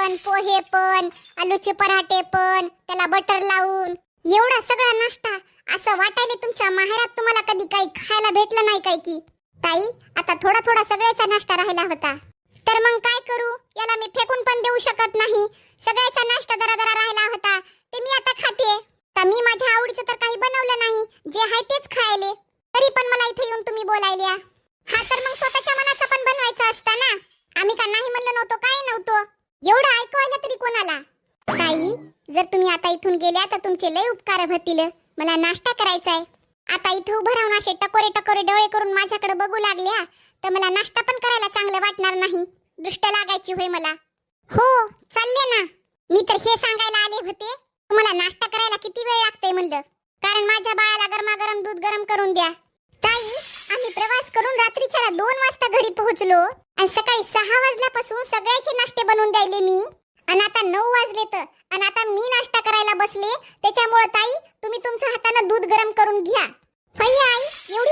पण, पोहे पण, आलूचे पराठे पण, त्याला बटर लावून एवढा सगळा नाश्ता. असं वाटायले तुमच्या माहेरात तुम्हाला कधी काही खायला भेटलं नाही काय की? ताई, आता थोडा थोडा सगळ्याचा नाश्ता राहिला होता. तर मग काय करू? याला मी फेकून पण देऊ शकत नाही. सगळ्याचा नाश्ता दरा दरा राहिला होता, ते मी आता खाते. तर मी माझ्या आवडीचं तर काही बनवलं नाही, जे आहे तेच खायले. तरी पण मला इथे येऊन तुम्ही बोलायल्या. हा, तर मग स्वतःच्या मनाचं पण बनवायचं असतं ना. आम्ही का नाही म्हणलं नव्हतं, काय नव्हतं. एवढं ऐकवायला तरी कोणाला? ताई, जर तुम्ही आता इथून गेल्या तर तुमचे लय उपकार होतील. मला नाश्ता करायचा आहे. आता इथं उभं राहून असे टकोरे टकोरे डोळे करून माझ्याकडे बघू लागल्या तर मला नाश्ता पण करायला चांगलं वाटणार नाही. दृष्ट लागायची होय मला. हो, चालले ना. मी तर हे सांगायला आले होते, तुम्हाला नाश्ता करायला किती वेळ लागतंय म्हणलं, कारण माझ्या बाळाला गरमागरम दूध गरम करून द्या. ताई, आम्ही प्रवास करून रात्रीच्या 2 वाजता घरी पोहोचलो आणि सकाळी 6 वाजल्यापासून सगळ्याचे नाश्ते बनवून द्यायले मी. आणि आता 9 वाजले तर आणि आता मी नाश्ता करायला बसले. त्याच्यामुळे ताई, तुम्ही तुमचं